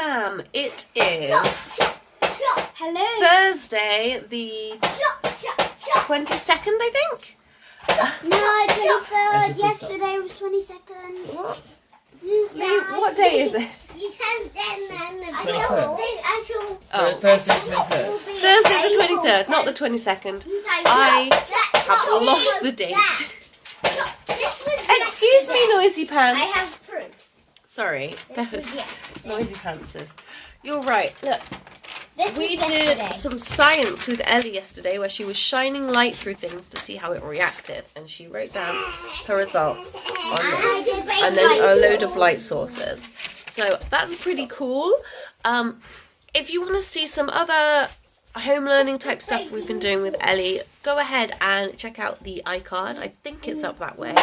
fam, it is Hello. Thursday the 22nd, I think? No, 23rd. Yesterday was 22nd. What? Lee, what day is it? Oh. Thursday the 23rd. Thursday the 23rd, not the 22nd. I have lost the date. Excuse me, noisy pants. I have proof. Sorry, This that was was yesterday. noisy pantsers. You're right. Look, This we was did yesterday. some science with Ellie yesterday where she was shining light through things to see how it reacted, and she wrote down her results on this, and then a load of light sources. So that's pretty cool. If you want to see some other home learning type stuff we've been doing with Ellie, go ahead and check out the iCard. I think it's up that way.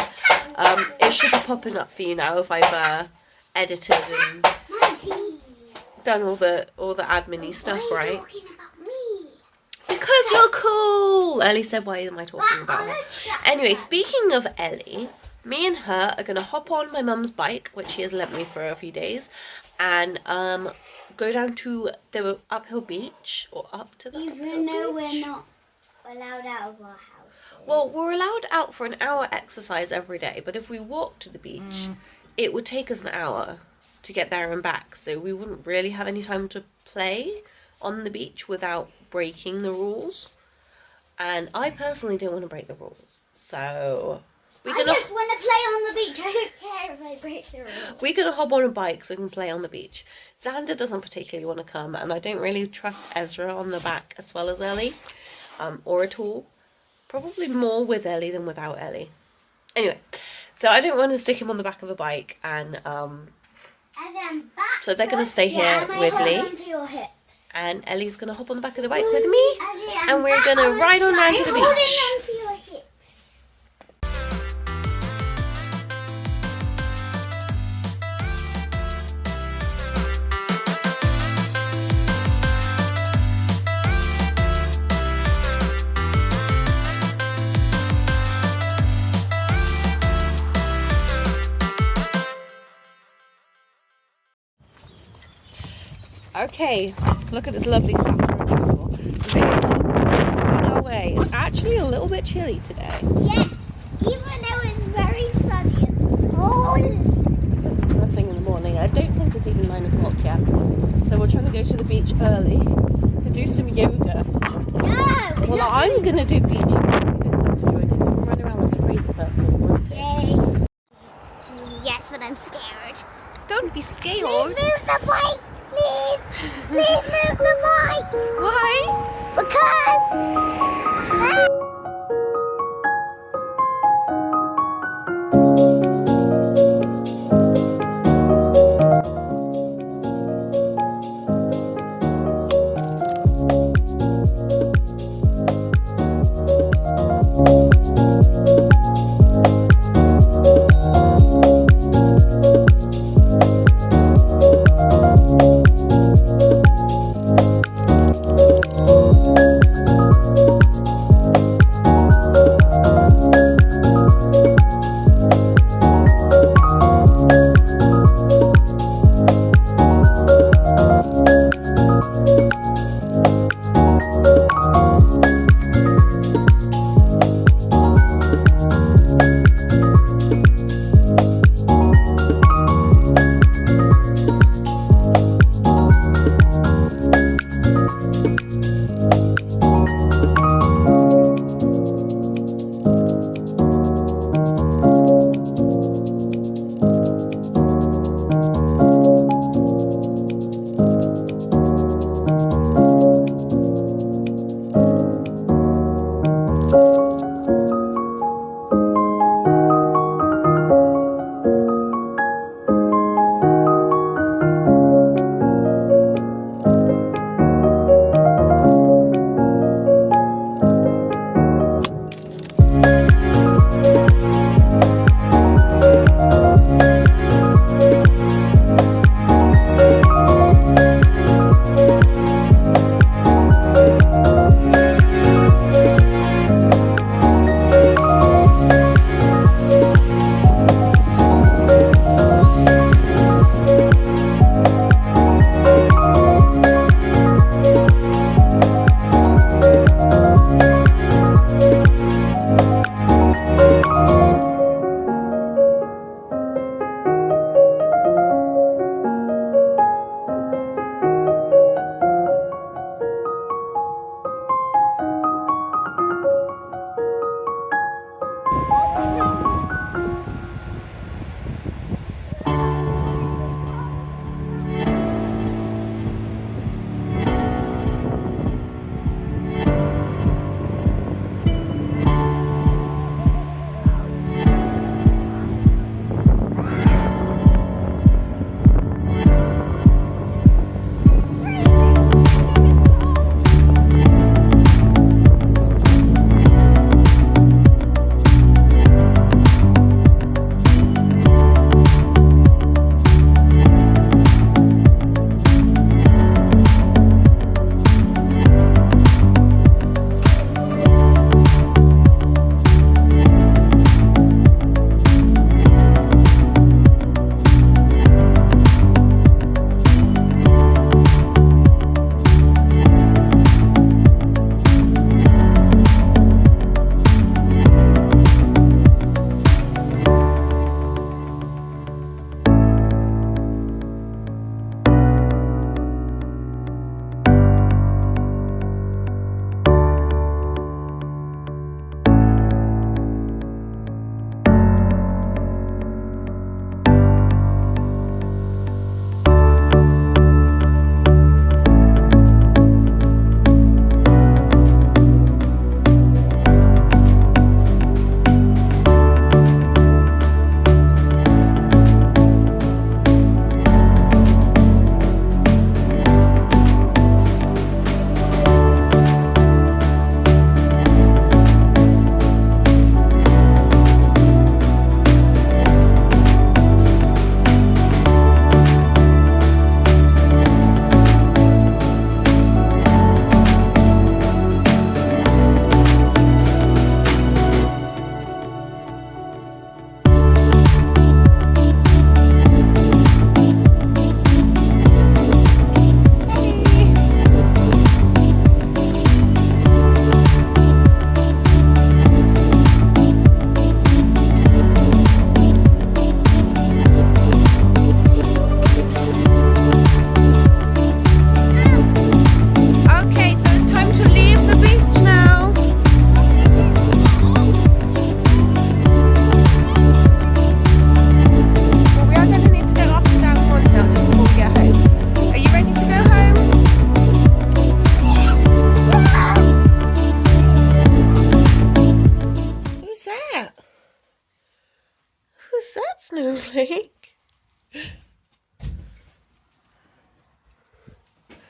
It should be popping up for you now if I've edited and done all the admin-y stuff, right? Because you're cool! Ellie said, why am I talking about her? Anyway, speaking of Ellie, me and her are going to hop on my mum's bike, which she has lent me for a few days, and go down to the uphill beach, or up to the uphill Even though beach. we're not allowed out of our house. Well, we're allowed out for an hour exercise every day, but if we walk to the beach, it would take us an hour to get there and back, so we wouldn't really have any time to play on the beach without breaking the rules. And I personally don't want to break the rules, so I just want to play on the beach. I don't care if I break the rules. we're gonna hop on a bike so we can play on the beach. Xander doesn't particularly want to come, and I don't really trust Ezra on the back as well as Ellie, or at all. Probably more with Ellie than without Ellie. Anyway, so I don't want to stick him on the back of a bike, and And then back. so they're gonna stay here with me, Onto your hips. and Ellie's gonna hop on the back of the bike with me, and we're gonna ride on down to the beach. Onto your hips. Okay, look at this lovely bathroom. No way, it's actually a little bit chilly today. Yes, even though it's very sunny and cold. This is first thing in the morning. I don't think it's even 9 o'clock yet. So we're trying to go to the beach early to do some yoga. No. Well, I'm going to do beach yoga. You don't have to join in. You can run around like a crazy person if you want to. Yay. Yes, but I'm scared. Don't be scared. Please move the bike, please. Please move the bike. Why? Because.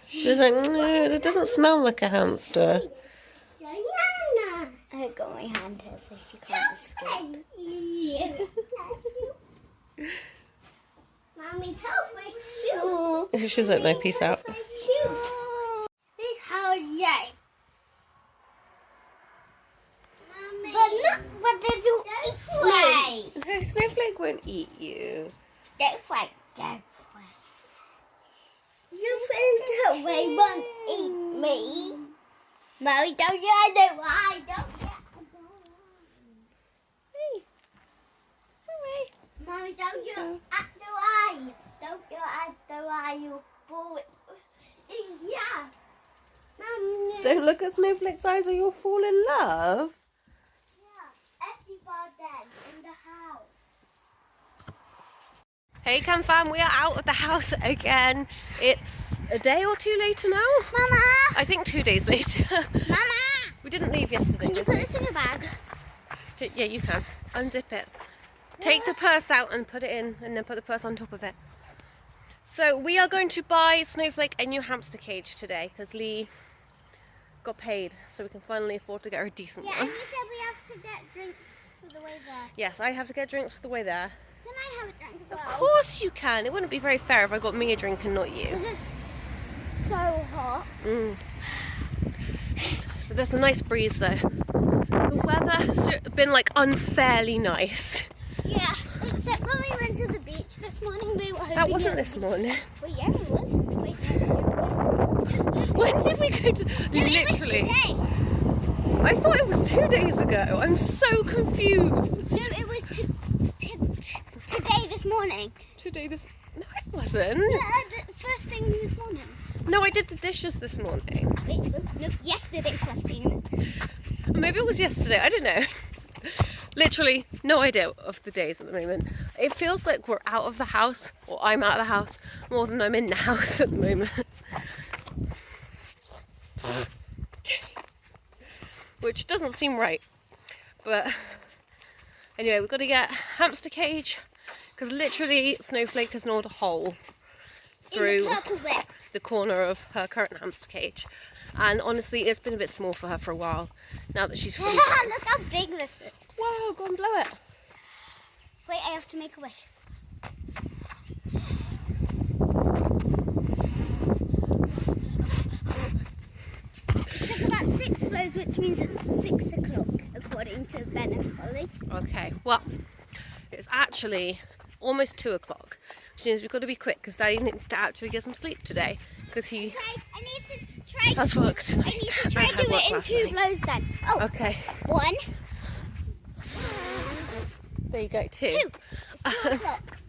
She's like, no, it doesn't smell like a hamster. I got my hand here so she can't escape. Mommy, tell my shoe. She's like, no, peace out. This how yay. But they do eat me. No, Snowflake won't eat you. Don't fight. You think they won't eat me? Mommy, don't you? I know why. Don't you? Hey, sorry. Mommy, don't you act the why? Don't you act the why, you fool? Yeah. Mommy. Don't look at Snowflake's eyes or you'll fall in love. Yeah. Everybody in the house. Hey Cam fam, we are out of the house again. It's a day or two later now. Mama. I think 2 days later. Mama. We didn't leave yesterday. Can you put this in your bag? Yeah, you can. Unzip it. Take the purse out and put it in, and then put the purse on top of it. So we are going to buy Snowflake a new hamster cage today because Lee got paid, so we can finally afford to get her a decent Yeah, one. and you said we have to get drinks for the way there. Yes, I have to get drinks for the way there. Can I have a drink as well? Of course you can. It wouldn't be very fair if I got me a drink and not you. Because it's so hot. But there's a nice breeze though. The weather has been like unfairly nice. Yeah, except when we went to the beach this morning, we were hoping That wasn't this morning. Well, yeah, it was. Wait, When did we go to? Literally. Today. I thought it was 2 days ago. I'm so confused. No, it was today this morning. Today this. No, it wasn't. Yeah, the first thing this morning. No, I did the dishes this morning. Wait, no, yesterday first thing. Maybe it was yesterday. I don't know. Literally no idea of the days at the moment. It feels like we're out of the house, or I'm out of the house, more than I'm in the house at the moment. Which doesn't seem right. But anyway, we've got to get hamster cage because literally Snowflake has gnawed a hole through the corner of her current hamster cage. And honestly, it's been a bit small for her for a while. Now that she's fully grown. Look how big this is. Whoa, go and blow it. Wait, I have to make a wish. It took about 6 blows, which means it's 6 o'clock, according to Ben and Holly. Okay, well, it's actually almost 2 o'clock, which means we've got to be quick because Daddy needs to actually get some sleep today because he Okay, I need to try. has work tonight. I need to try And do had work it in last 2 night. blows then. Oh, Okay, 1, there you go, 2. 2. It's 2 o'clock.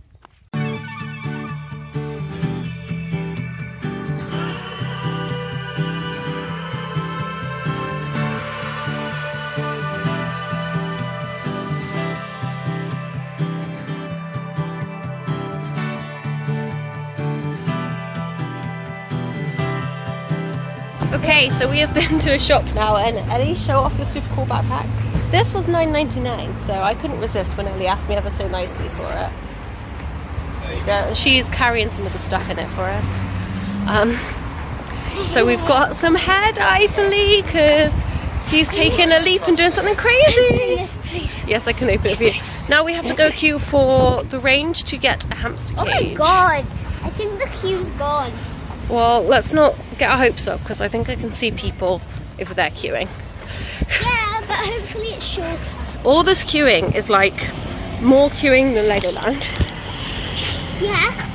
Okay, so we have been to a shop now, and Ellie, show off your super cool backpack. This was $9.99, so I couldn't resist when Ellie asked me ever so nicely for it. There you go. And she's carrying some of the stuff in it for us. So we've got some hair dye for Lee because he's taking a leap and doing something crazy. Yes, please. Yes, I can open it for you. Now we have to go queue for the range to get a hamster Oh cage. my god! I think the queue's gone. Well, let's not get our hopes up because I think I can see people over there queuing. Yeah, but hopefully it's shorter. All this queuing is like more queuing than Legoland. Yeah,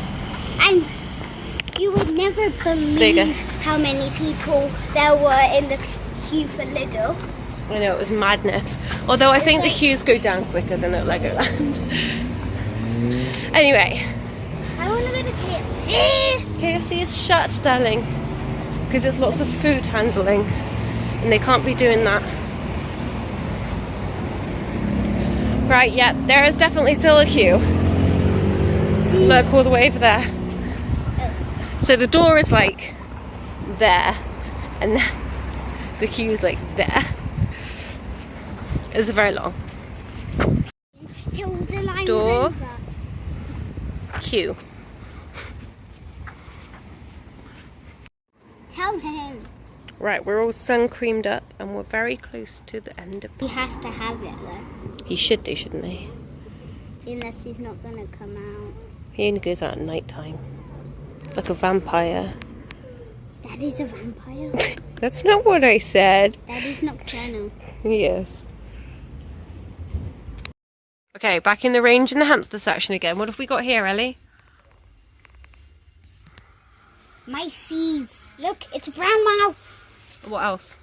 and you would never There you go. believe how many people there were in the queue for Lidl. I know, it was madness. Although I think the like- queues go down quicker than at Legoland. Anyway, I want to go to KFC. KFC is shut, darling, because there's lots of food handling and they can't be doing that. Right, yeah, there is definitely still a queue. Look, all the way over there. So the door is like there, and then the queue is like there. It's very long. Till the line Door. was over. Q. Tell him. Right, we're all sun creamed up and we're very close to the end of He has to have it though. He should do, shouldn't he? Unless he's not gonna come out. He only goes out at night time. Like a vampire. Daddy's a vampire. That's not what I said. Daddy's nocturnal. Yes. Okay, back in the range in the hamster section again. What have we got here, Ellie? Mices. Look, it's a brown mouse. What else?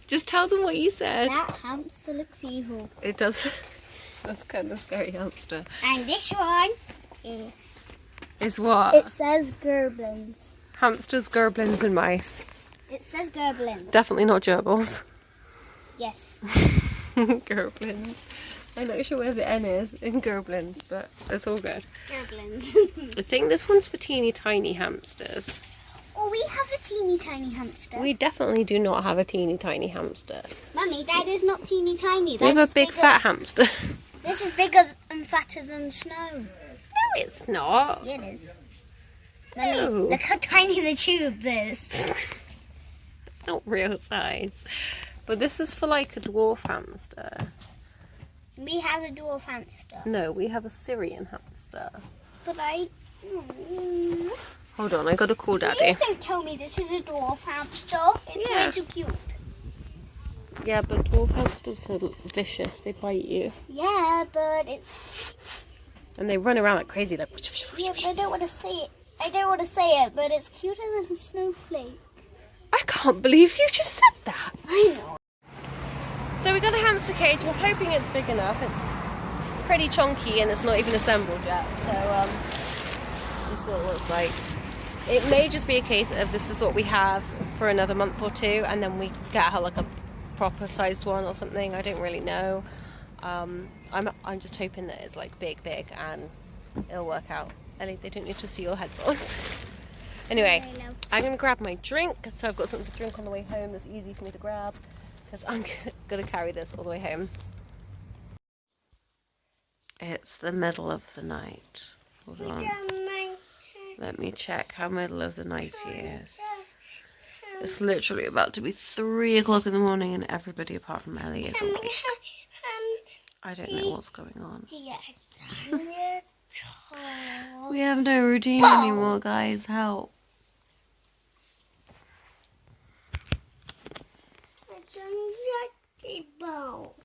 Just tell them what you said. That hamster looks evil. It does. That's kind of scary hamster. And this one Is what? it says gerblins. Hamsters, gerblins and mice. It says gerblins. Definitely not gerbils. Yes. Gerblins. I'm not sure where the N is in gerblins, but it's all good. Gerblins. I think this one's for teeny tiny hamsters. Oh, we have a teeny tiny hamster. We definitely do not have a teeny tiny hamster. Mummy, that is not teeny tiny. We have a big fat hamster. This is bigger and fatter than snow. No, it's not. Yeah, it is. Mummy, No. look how tiny the tube is. It's not real size. But this is for like a dwarf hamster. We have a dwarf hamster. No, we have a Syrian hamster. But I... Hold on, I gotta call Daddy. Please don't tell me this is a dwarf hamster. It's Yeah. way too cute. Yeah, but dwarf hamsters are vicious. They bite you. Yeah, but it's... And they run around like crazy, like... Yeah, but I don't want to say it. I don't want to say it, but it's cuter than a snowflake. I can't believe you just said that. I know. So we got a hamster cage. We're hoping it's big enough. It's pretty chunky and it's not even assembled yet. So this is what it looks like. It may just be a case of this is what we have for another month or two, and then we get her like a proper sized one or something. I don't really know. I'm just hoping that it's like big and it'll work out. Ellie, they don't need to see your headphones. Anyway, I'm gonna grab my drink, so I've got something to drink on the way home that's easy for me to grab, because I'm gonna carry this all the way home. It's the middle of the night. Hold on. Let me check how middle of the night it is. It's literally about to be 3 o'clock in the morning and everybody apart from Ellie is awake. I don't know what's going on. We have no routine anymore, guys. Help. I don't like the ball.